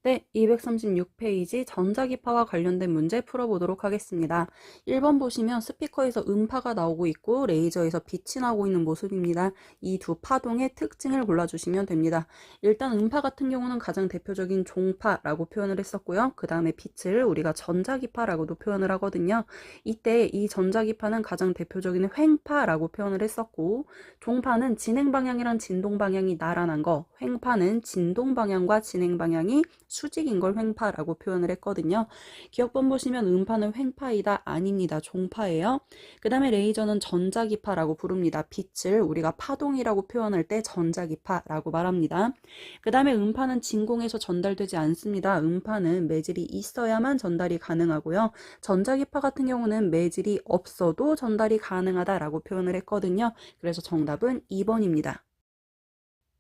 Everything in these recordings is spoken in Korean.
네, 236페이지 전자기파와 관련된 문제 풀어보도록 하겠습니다. 1번 보시면 스피커에서 음파가 나오고 있고 레이저에서 빛이 나오고 있는 모습입니다. 이 두 파동의 특징을 골라주시면 됩니다. 일단 음파 같은 경우는 가장 대표적인 종파라고 표현을 했었고요. 그 다음에 빛을 우리가 전자기파라고도 표현을 하거든요. 이때 이 전자기파는 가장 대표적인 횡파라고 표현을 했었고, 종파는 진행방향이란 진동방향이 나란한 거, 횡파는 진동방향과 진행방향이 수직인 걸 횡파라고 표현을 했거든요. 기억본 보시면 음파는 횡파이다, 아닙니다. 종파예요. 그 다음에 레이저는 전자기파라고 부릅니다. 빛을 우리가 파동이라고 표현할 때 전자기파라고 말합니다. 그 다음에 음파는 진공에서 전달되지 않습니다. 음파는 매질이 있어야만 전달이 가능하고요. 전자기파 같은 경우는 매질이 없어도 전달이 가능하다라고 표현을 했거든요. 그래서 정답은 2번입니다.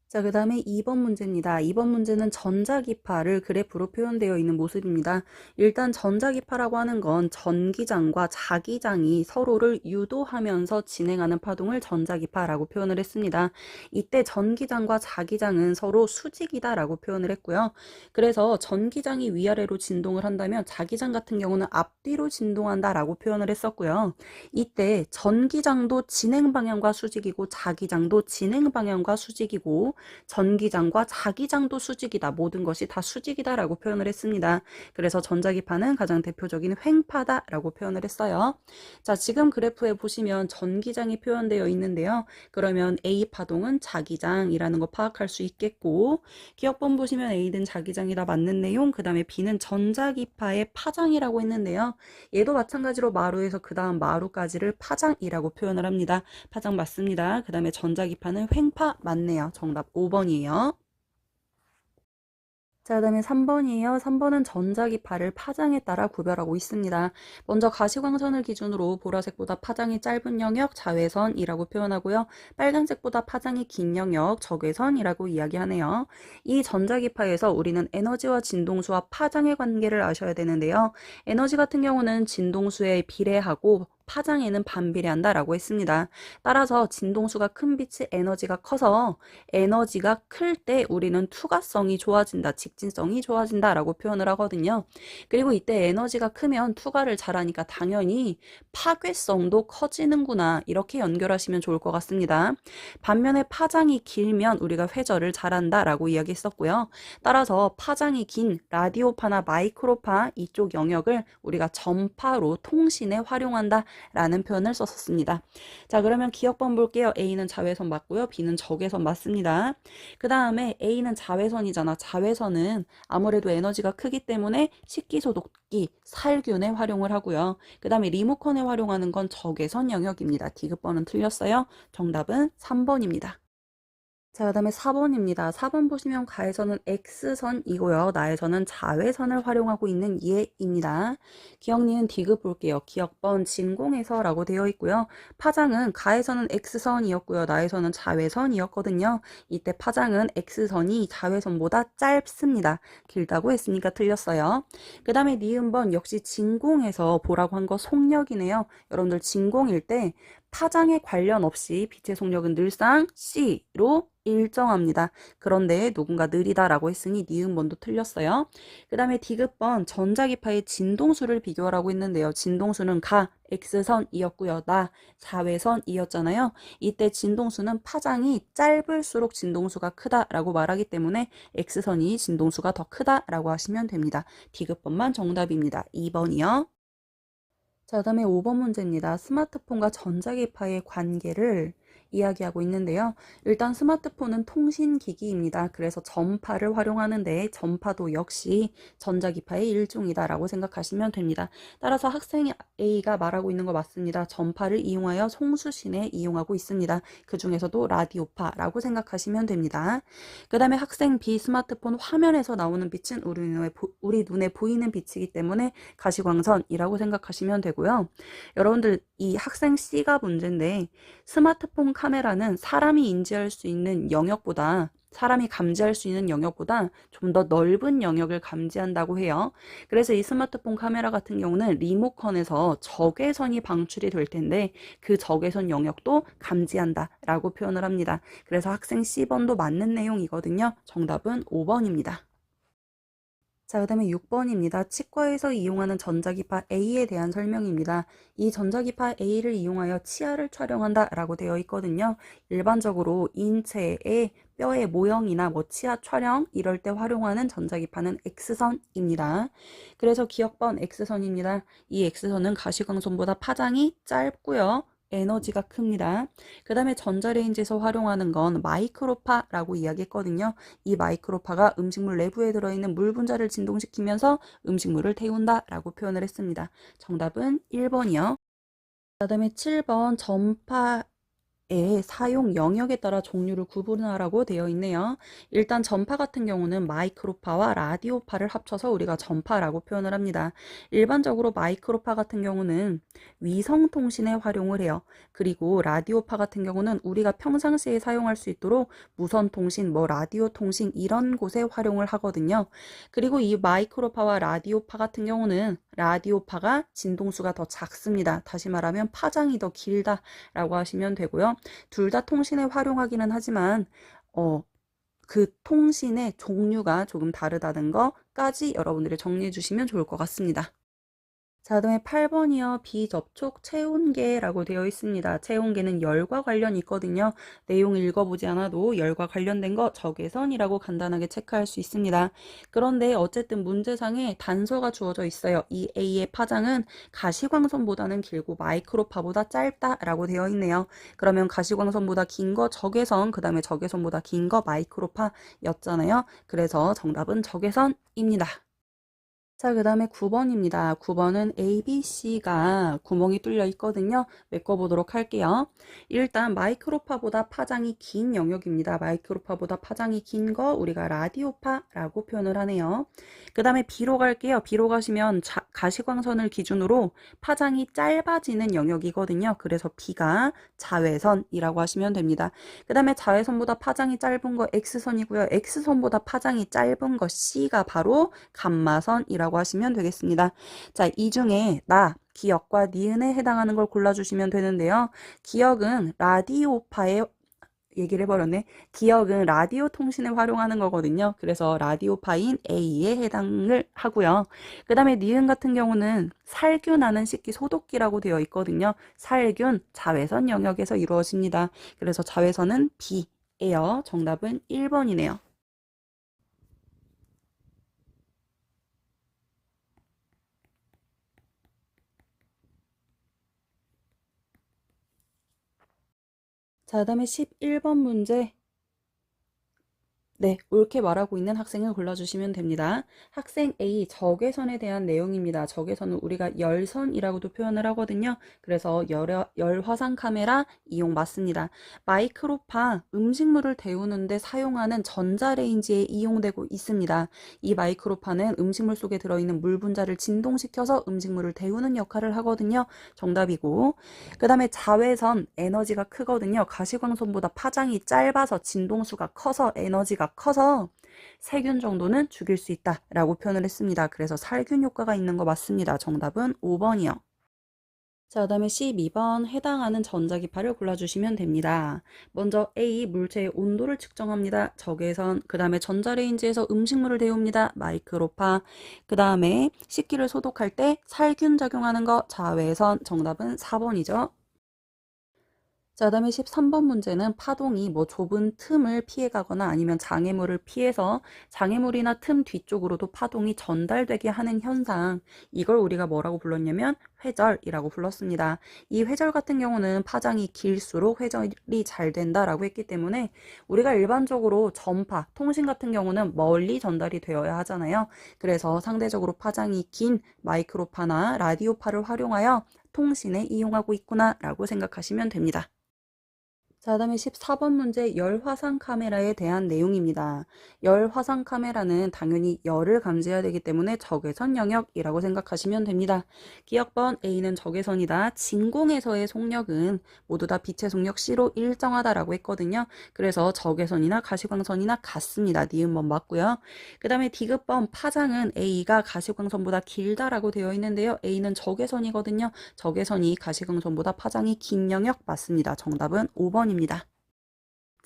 자, 그 다음에 2번 문제입니다. 2번 문제는 전자기파를 그래프로 표현되어 있는 모습입니다. 일단 전자기파라고 하는 건 전기장과 자기장이 서로를 유도하면서 진행하는 파동을 전자기파라고 표현을 했습니다. 이때 전기장과 자기장은 서로 수직이다라고 표현을 했고요. 그래서 전기장이 위아래로 진동을 한다면 자기장 같은 경우는 앞뒤로 진동한다라고 표현을 했었고요. 이때 전기장도 진행 방향과 수직이고 자기장도 진행 방향과 수직이고 전기장과 자기장도 수직이다. 모든 것이 다 수직이다라고 표현을 했습니다. 그래서 전자기파는 가장 대표적인 횡파다라고 표현을 했어요. 자, 지금 그래프에 보시면 전기장이 표현되어 있는데요. 그러면 A 파동은 자기장이라는 거 파악할 수 있겠고, 기억본 보시면 A는 자기장이다 맞는 내용, 그 다음에 B는 전자기파의 파장이라고 했는데요. 얘도 마찬가지로 마루에서 그 다음 마루까지를 파장이라고 표현을 합니다. 파장 맞습니다. 그 다음에 전자기파는 횡파 맞네요. 정답 5번이에요. 자, 그 다음에 3번이에요. 3번은 전자기파를 파장에 따라 구별하고 있습니다. 먼저 가시광선을 기준으로 보라색보다 파장이 짧은 영역 자외선이라고 표현하고요. 빨간색보다 파장이 긴 영역 적외선이라고 이야기하네요. 이 전자기파에서 우리는 에너지와 진동수와 파장의 관계를 아셔야 되는데요. 에너지 같은 경우는 진동수에 비례하고 파장에는 반비례한다라고 했습니다. 따라서 진동수가 큰 빛의 에너지가 커서 에너지가 클 때 우리는 투과성이 좋아진다, 직진성이 좋아진다라고 표현을 하거든요. 그리고 이때 에너지가 크면 투과를 잘하니까 당연히 파괴성도 커지는구나, 이렇게 연결하시면 좋을 것 같습니다. 반면에 파장이 길면 우리가 회절을 잘한다라고 이야기했었고요. 따라서 파장이 긴 라디오파나 마이크로파 이쪽 영역을 우리가 전파로 통신에 활용한다 라는 표현을 썼었습니다. 자, 그러면 기억번 볼게요. A는 자외선 맞고요. B는 적외선 맞습니다. 그 다음에 A는 자외선이잖아. 자외선은 아무래도 에너지가 크기 때문에 식기소독기, 살균에 활용을 하고요. 그 다음에 리모컨에 활용하는 건 적외선 영역입니다. 디귿번은 틀렸어요. 정답은 3번입니다. 자, 그 다음에 4번입니다. 4번 보시면 가에서는 X선이고요. 나에서는 자외선을 활용하고 있는 예입니다. 기억니은 디귿 볼게요. 기억번 진공에서라고 되어 있고요. 파장은 가에서는 X선이었고요. 나에서는 자외선이었거든요. 이때 파장은 X선이 자외선보다 짧습니다. 길다고 했으니까 틀렸어요. 그 다음에 니은번 역시 진공에서 보라고 한 거 속력이네요. 여러분들 진공일 때 파장에 관련 없이 빛의 속력은 늘상 C로 일정합니다. 그런데 누군가 느리다라고 했으니 니은번도 틀렸어요. 그 다음에 디귿번 전자기파의 진동수를 비교하라고 했는데요. 진동수는 가 X선이었고요. 나 자외선이었잖아요. 이때 진동수는 파장이 짧을수록 진동수가 크다라고 말하기 때문에 X선이 진동수가 더 크다라고 하시면 됩니다. 디귿번만 정답입니다. 2번이요. 자, 그다음에 5번 문제입니다. 스마트폰과 전자기파의 관계를 이야기하고 있는데요. 일단 스마트폰은 통신기기입니다. 그래서 전파를 활용하는데 전파도 역시 전자기파의 일종이다라고 생각하시면 됩니다. 따라서 학생 A가 말하고 있는 거 맞습니다. 전파를 이용하여 송수신에 이용하고 있습니다. 그 중에서도 라디오파라고 생각하시면 됩니다. 그 다음에 학생 B 스마트폰 화면에서 나오는 빛은 우리 눈에 보이는 빛이기 때문에 가시광선이라고 생각하시면 되고요. 여러분들 이 학생 C가 문제인데 스마트폰 카메라는 사람이 인지할 수 있는 영역보다 사람이 감지할 수 있는 영역보다 좀 더 넓은 영역을 감지한다고 해요. 그래서 이 스마트폰 카메라 같은 경우는 리모컨에서 적외선이 방출이 될 텐데 그 적외선 영역도 감지한다 라고 표현을 합니다. 그래서 학생 C번도 맞는 내용이거든요. 정답은 5번입니다. 자, 그다음에 6번입니다. 치과에서 이용하는 전자기파 A에 대한 설명입니다. 이 전자기파 A를 이용하여 치아를 촬영한다 라고 되어 있거든요. 일반적으로 인체의 뼈의 모형이나 뭐 치아 촬영 이럴 때 활용하는 전자기파는 X선입니다. 그래서 기억번 X선입니다. 이 X선은 가시광선보다 파장이 짧고요. 에너지가 큽니다. 그 다음에 전자레인지에서 활용하는 건 마이크로파라고 이야기했거든요. 이 마이크로파가 음식물 내부에 들어있는 물 분자를 진동시키면서 음식물을 태운다 라고 표현을 했습니다. 정답은 1번이요. 그다음에 7번 전파 의 사용 영역에 따라 종류를 구분하라고 되어 있네요. 일단 전파 같은 경우는 마이크로파와 라디오파를 합쳐서 우리가 전파라고 표현을 합니다. 일반적으로 마이크로파 같은 경우는 위성통신에 활용을 해요. 그리고 라디오파 같은 경우는 우리가 평상시에 사용할 수 있도록 무선통신, 뭐 라디오 통신 이런 곳에 활용을 하거든요. 그리고 이 마이크로파와 라디오파 같은 경우는 라디오파가 진동수가 더 작습니다. 다시 말하면 파장이 더 길다라고 하시면 되고요. 둘 다 통신에 활용하기는 하지만 그 통신의 종류가 조금 다르다는 거까지 여러분들이 정리해 주시면 좋을 것 같습니다. 자, 그다음에 8번이요. 비접촉 체온계라고 되어 있습니다. 체온계는 열과 관련이 있거든요. 내용 읽어보지 않아도 열과 관련된 거 적외선이라고 간단하게 체크할 수 있습니다. 그런데 어쨌든 문제상에 단서가 주어져 있어요. 이 A의 파장은 가시광선보다는 길고 마이크로파보다 짧다라고 되어 있네요. 그러면 가시광선보다 긴 거 적외선, 그 다음에 적외선보다 긴 거 마이크로파였잖아요. 그래서 정답은 적외선입니다. 자, 그 다음에 9번입니다. 9번은 A, B, C가 구멍이 뚫려 있거든요. 메꿔보도록 할게요. 일단 마이크로파보다 파장이 긴 영역입니다. 마이크로파보다 파장이 긴 거 우리가 라디오파라고 표현을 하네요. 그 다음에 B로 갈게요. B로 가시면 가시광선을 기준으로 파장이 짧아지는 영역이거든요. 그래서 B가 자외선이라고 하시면 됩니다. 그 다음에 자외선보다 파장이 짧은 거 X선이고요. X선보다 파장이 짧은 거 C가 바로 감마선이라고 하시면 되겠습니다. 자, 이 중에 기역과 니은에 해당하는 걸 골라주시면 되는데요. 기역은 라디오파에 얘기를 해버렸네. 기역은 라디오 통신에 활용하는 거거든요. 그래서 라디오파인 A에 해당을 하고요. 그 다음에 니은 같은 경우는 살균하는 식기 소독기라고 되어 있거든요. 살균, 자외선 영역에서 이루어집니다. 그래서 자외선은 B예요. 정답은 1번이네요. 자, 그다음에 11번 문제. 네, 옳게 말하고 있는 학생을 골라주시면 됩니다. 학생 A 적외선에 대한 내용입니다. 적외선은 우리가 열선이라고도 표현을 하거든요. 그래서 열화상 카메라 이용 맞습니다. 마이크로파 음식물을 데우는데 사용하는 전자레인지에 이용되고 있습니다. 이 마이크로파는 음식물 속에 들어있는 물 분자를 진동시켜서 음식물을 데우는 역할을 하거든요. 정답이고, 그 다음에 자외선 에너지가 크거든요. 가시광선보다 파장이 짧아서 진동수가 커서 에너지가 커서 세균 정도는 죽일 수 있다라고 표현을 했습니다. 그래서 살균 효과가 있는 거 맞습니다. 정답은 5번이요. 자, 그다음에 12번 해당하는 전자기파를 골라주시면 됩니다. 먼저 A, 물체의 온도를 측정합니다. 적외선, 그 다음에 전자레인지에서 음식물을 데웁니다. 마이크로파, 그 다음에 식기를 소독할 때 살균 작용하는 거 자외선, 정답은 4번이죠. 자, 그다음에 13번 문제는 파동이 뭐 좁은 틈을 피해가거나 아니면 장애물을 피해서 장애물이나 틈 뒤쪽으로도 파동이 전달되게 하는 현상. 이걸 우리가 뭐라고 불렀냐면 회절이라고 불렀습니다. 이 회절 같은 경우는 파장이 길수록 회절이 잘 된다라고 했기 때문에 우리가 일반적으로 전파, 통신 같은 경우는 멀리 전달이 되어야 하잖아요. 그래서 상대적으로 파장이 긴 마이크로파나 라디오파를 활용하여 통신에 이용하고 있구나라고 생각하시면 됩니다. 자, 그다음에 14번 문제 열화상 카메라에 대한 내용입니다. 열화상 카메라는 당연히 열을 감지해야 되기 때문에 적외선 영역이라고 생각하시면 됩니다. 기억번 A는 적외선이다. 진공에서의 속력은 모두 다 빛의 속력 C로 일정하다라고 했거든요. 그래서 적외선이나 가시광선이나 같습니다. 니은번 맞고요. 그 다음에 D급번 파장은 A가 가시광선보다 길다라고 되어 있는데요. A는 적외선이거든요. 적외선이 가시광선보다 파장이 긴 영역 맞습니다. 정답은 5번 입니다.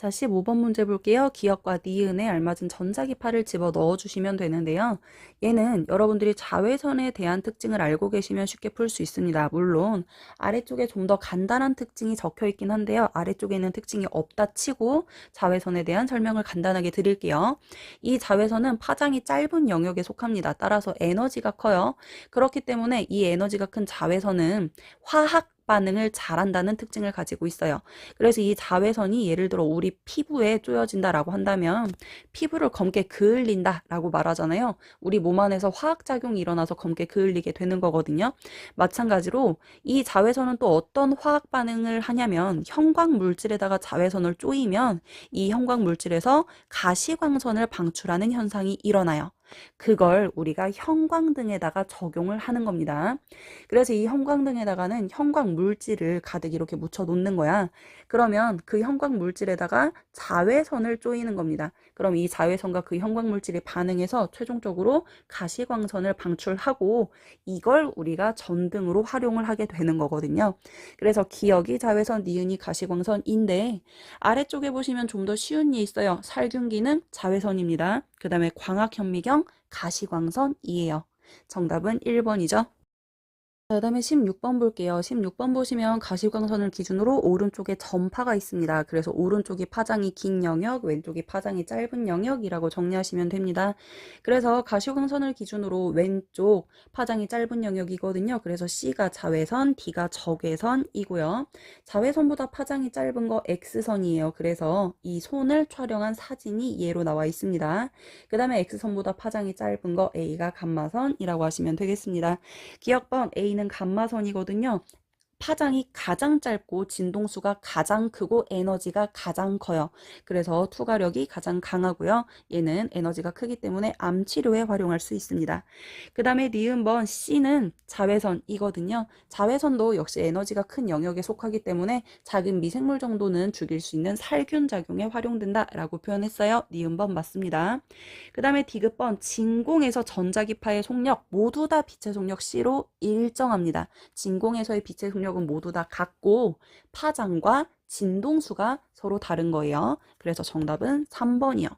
자, 15번 문제 볼게요. 기역과 니은에 알맞은 전자기파를 집어 넣어 주시면 되는데요. 얘는 여러분들이 자외선에 대한 특징을 알고 계시면 쉽게 풀 수 있습니다. 물론 아래쪽에 좀 더 간단한 특징이 적혀 있긴 한데요. 아래쪽에 있는 특징이 없다 치고 자외선에 대한 설명을 간단하게 드릴게요. 이 자외선은 파장이 짧은 영역에 속합니다. 따라서 에너지가 커요. 그렇기 때문에 이 에너지가 큰 자외선은 화학 반응을 잘한다는 특징을 가지고 있어요. 그래서 이 자외선이 예를 들어 우리 피부에 쪼여진다라고 한다면 피부를 검게 그을린다라고 말하잖아요. 우리 몸 안에서 화학작용이 일어나서 검게 그을리게 되는 거거든요. 마찬가지로 이 자외선은 또 어떤 화학 반응을 하냐면 형광 물질에다가 자외선을 쪼이면 이 형광 물질에서 가시광선을 방출하는 현상이 일어나요. 그걸 우리가 형광등에다가 적용을 하는 겁니다. 그래서 이 형광등에다가는 형광 물질을 가득 이렇게 묻혀 놓는 거야. 그러면 그 형광 물질에다가 자외선을 쪼이는 겁니다. 그럼 이 자외선과 그 형광 물질이 반응해서 최종적으로 가시광선을 방출하고 이걸 우리가 전등으로 활용을 하게 되는 거거든요. 그래서 기역이 자외선, 니은이 가시광선인데 아래쪽에 보시면 좀 더 쉬운 예 있어요. 살균기는 자외선입니다. 그 다음에 광학현미경 가시광선이에요. 정답은 1번이죠. 자, 그다음에 16번 볼게요. 16번 보시면 가시광선을 기준으로 오른쪽에 전파가 있습니다. 그래서 오른쪽이 파장이 긴 영역, 왼쪽이 파장이 짧은 영역이라고 정리하시면 됩니다. 그래서 가시광선을 기준으로 왼쪽 파장이 짧은 영역이거든요. 그래서 C가 자외선, D가 적외선이고요. 자외선보다 파장이 짧은 거 X선이에요. 그래서 이 손을 촬영한 사진이 얘로 나와 있습니다. 그 다음에 X선보다 파장이 짧은 거 A가 감마선이라고 하시면 되겠습니다. 기억번 A는 감마선이거든요. 파장이 가장 짧고 진동수가 가장 크고 에너지가 가장 커요. 그래서 투과력이 가장 강하고요. 얘는 에너지가 크기 때문에 암 치료에 활용할 수 있습니다. 그 다음에 니은번 C는 자외선이거든요. 자외선도 역시 에너지가 큰 영역에 속하기 때문에 작은 미생물 정도는 죽일 수 있는 살균 작용에 활용된다라고 표현했어요. 니은번 맞습니다. 그 다음에 디귿번 진공에서 전자기파의 속력 모두 다 빛의 속력 C로 일정합니다. 진공에서의 빛의 속력은 모두 다 같고 파장과 진동수가 서로 다른 거예요. 그래서 정답은 3번이요.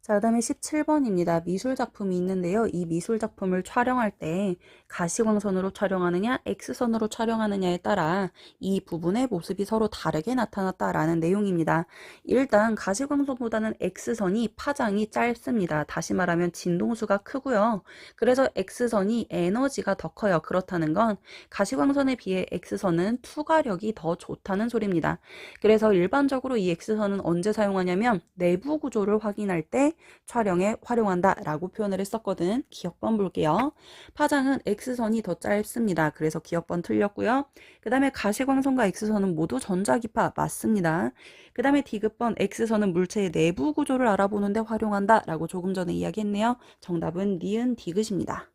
자, 그다음에 17번입니다. 미술 작품이 있는데요. 이 미술 작품을 촬영할 때 가시광선으로 촬영하느냐, X선으로 촬영하느냐에 따라 이 부분의 모습이 서로 다르게 나타났다라는 내용입니다. 일단 가시광선보다는 X선이 파장이 짧습니다. 다시 말하면 진동수가 크고요. 그래서 X선이 에너지가 더 커요. 그렇다는 건 가시광선에 비해 X선은 투과력이 더 좋다는 소리입니다. 그래서 일반적으로 이 X선은 언제 사용하냐면 내부 구조를 확인할 때 촬영에 활용한다 라고 표현을 했었거든. 기억번 볼게요. 파장은 X선이 더 짧습니다. 그래서 기억번 틀렸고요. 그 다음에 가시광선과 X선은 모두 전자기파 맞습니다. 그 다음에 디귿번 X선은 물체의 내부 구조를 알아보는데 활용한다 라고 조금 전에 이야기했네요. 정답은 니은 디귿입니다.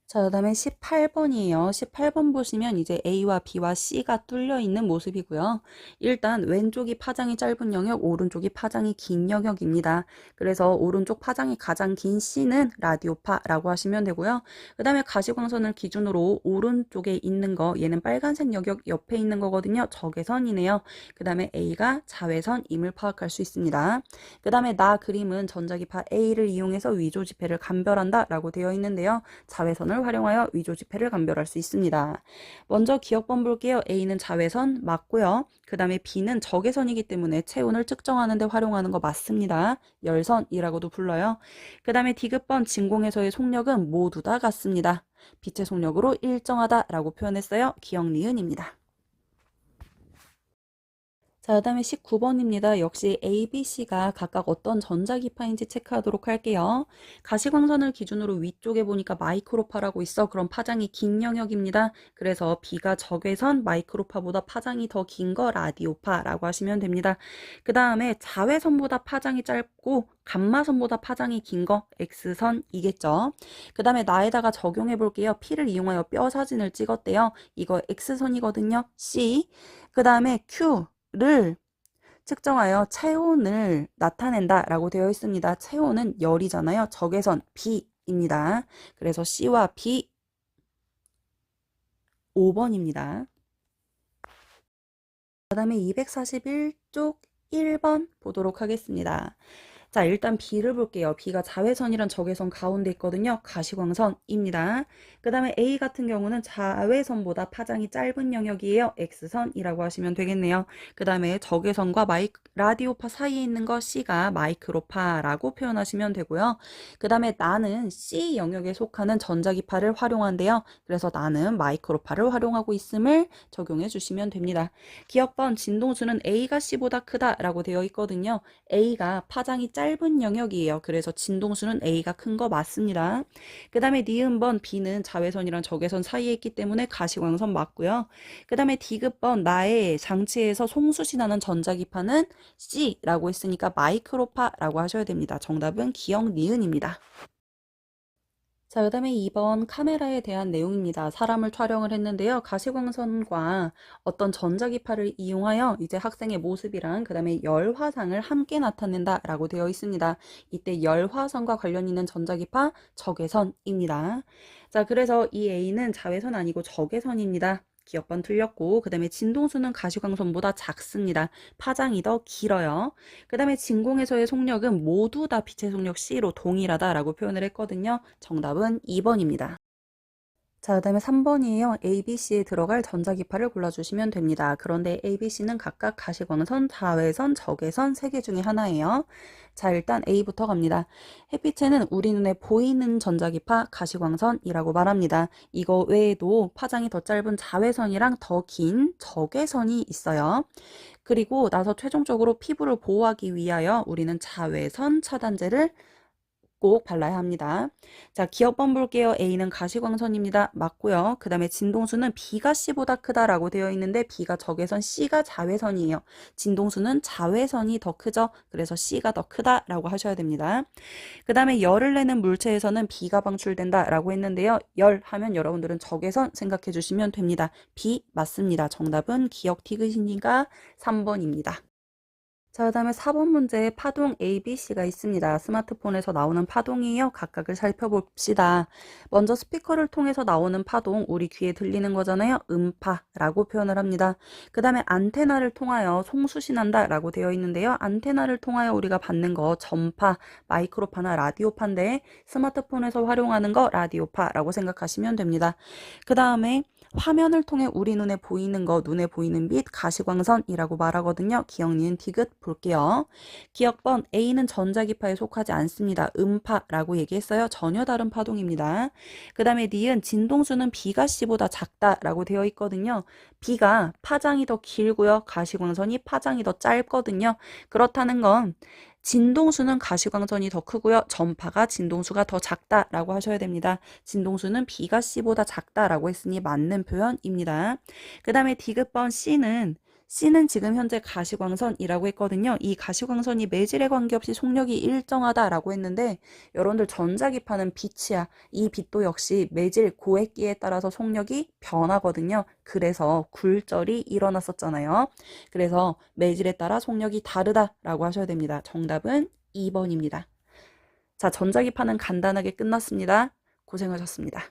자, 그다음에 18번이에요. 18번 보시면 이제 A와 B와 C가 뚫려 있는 모습이고요. 일단 왼쪽이 파장이 짧은 영역, 오른쪽이 파장이 긴 영역입니다. 그래서 오른쪽 파장이 가장 긴 C는 라디오파라고 하시면 되고요. 그다음에 가시광선을 기준으로 오른쪽에 있는 거, 얘는 빨간색 영역 옆에 있는 거거든요. 적외선이네요. 그다음에 A가 자외선임을 파악할 수 있습니다. 그다음에 나 그림은 전자기파 A를 이용해서 위조 지폐를 감별한다라고 되어 있는데요. 자외선을 활용하여 위조 지폐를 감별할 수 있습니다. 먼저 기억번 볼게요. A는 자외선 맞고요. 그 다음에 B는 적외선이기 때문에 체온을 측정하는 데 활용하는 거 맞습니다. 열선이라고도 불러요. 그 다음에 디귿번 진공에서의 속력은 모두 다 같습니다. 빛의 속력으로 일정하다라고 표현했어요. 기억 니은입니다. 자, 그 다음에 19번입니다. 역시 A, B, C가 각각 어떤 전자기파인지 체크하도록 할게요. 가시광선을 기준으로 위쪽에 보니까 마이크로파라고 있어. 그럼 파장이 긴 영역입니다. 그래서 B가 적외선, 마이크로파보다 파장이 더 긴 거 라디오파라고 하시면 됩니다. 그 다음에 자외선보다 파장이 짧고 감마선보다 파장이 긴 거 X선이겠죠. 그 다음에 나에다가 적용해 볼게요. P를 이용하여 뼈 사진을 찍었대요. 이거 X선이거든요. C. 그 다음에 Q. 를 측정하여 체온을 나타낸다라고 되어 있습니다. 체온은 열이잖아요. 적외선 B입니다. 그래서 C와 B 5번입니다. 그 다음에 241쪽 1번 보도록 하겠습니다. 자, 일단 B를 볼게요. B가 자외선이란 적외선 가운데 있거든요. 가시광선입니다. 그 다음에 A 같은 경우는 자외선보다 파장이 짧은 영역이에요. X선이라고 하시면 되겠네요. 그 다음에 적외선과 라디오파 사이에 있는 거 C가 마이크로파라고 표현하시면 되고요. 그 다음에 나는 C 영역에 속하는 전자기파를 활용한대요. 그래서 나는 마이크로파를 활용하고 있음을 적용해 주시면 됩니다. 기억번 진동수는 A가 C보다 크다라고 되어 있거든요. A가 파장이 짧은 영역이에요. 그래서 진동수는 A가 큰 거 맞습니다. 그 다음에 니은번 B는 자외선이랑 적외선 사이에 있기 때문에 가시광선 맞고요. 그 다음에 D급번 나의 장치에서 송수시 나는 전자기파는 C라고 했으니까 마이크로파라고 하셔야 됩니다. 정답은 기억 니은입니다. 자, 그 다음에 2번 카메라에 대한 내용입니다. 사람을 촬영을 했는데요. 가시광선과 어떤 전자기파를 이용하여 이제 학생의 모습이랑 그 다음에 열화상을 함께 나타낸다라고 되어 있습니다. 이때 열화선과 관련 있는 전자기파 적외선입니다. 자, 그래서 이 A는 자외선 아니고 적외선입니다. 기억번 틀렸고, 그 다음에 진동수는 가시광선보다 작습니다. 파장이 더 길어요. 그 다음에 진공에서의 속력은 모두 다 빛의 속력 C로 동일하다라고 표현을 했거든요. 정답은 2번입니다. 자, 그 다음에 3번이에요. A, B, C에 들어갈 전자기파를 골라주시면 됩니다. 그런데 A, B, C는 각각 가시광선, 자외선, 적외선 3개 중에 하나예요. 자, 일단 A부터 갑니다. 햇빛에는 우리 눈에 보이는 전자기파 가시광선이라고 말합니다. 이거 외에도 파장이 더 짧은 자외선이랑 더 긴 적외선이 있어요. 그리고 나서 최종적으로 피부를 보호하기 위하여 우리는 자외선 차단제를 꼭 발라야 합니다. 자, 기억번 볼게요. A는 가시광선입니다. 맞고요. 그 다음에 진동수는 B가 C보다 크다라고 되어 있는데 B가 적외선, C가 자외선이에요. 진동수는 자외선이 더 크죠. 그래서 C가 더 크다라고 하셔야 됩니다. 그 다음에 열을 내는 물체에서는 B가 방출된다라고 했는데요. 열 하면 여러분들은 적외선 생각해 주시면 됩니다. B 맞습니다. 정답은 기억 티그시니까 3번입니다. 자, 그 다음에 4번 문제에 파동 A, B, C가 있습니다. 스마트폰에서 나오는 파동이에요. 각각을 살펴봅시다. 먼저 스피커를 통해서 나오는 파동, 우리 귀에 들리는 거잖아요. 음파라고 표현을 합니다. 그 다음에 안테나를 통하여 송수신한다 라고 되어 있는데요. 안테나를 통하여 우리가 받는 거 전파, 마이크로파나 라디오파인데 스마트폰에서 활용하는 거 라디오파라고 생각하시면 됩니다. 그 다음에 화면을 통해 우리 눈에 보이는 거, 눈에 보이는 빛, 가시광선이라고 말하거든요. 기억, 니은, 티귿 볼게요. 기억번 A는 전자기파에 속하지 않습니다. 음파라고 얘기했어요. 전혀 다른 파동입니다. 그 다음에 니은 진동수는 B가 C보다 작다라고 되어 있거든요. B가 파장이 더 길고요. 가시광선이 파장이 더 짧거든요. 그렇다는 건 진동수는 가시광선이 더 크고요. 전파가 진동수가 더 작다라고 하셔야 됩니다. 진동수는 B가 C보다 작다라고 했으니 맞는 표현입니다. 그 다음에 디귿번 C는 지금 현재 가시광선이라고 했거든요. 이 가시광선이 매질에 관계없이 속력이 일정하다라고 했는데 여러분들 전자기파는 빛이야. 이 빛도 역시 매질 고액기에 따라서 속력이 변하거든요. 그래서 굴절이 일어났었잖아요. 그래서 매질에 따라 속력이 다르다라고 하셔야 됩니다. 정답은 2번입니다. 자, 전자기파는 간단하게 끝났습니다. 고생하셨습니다.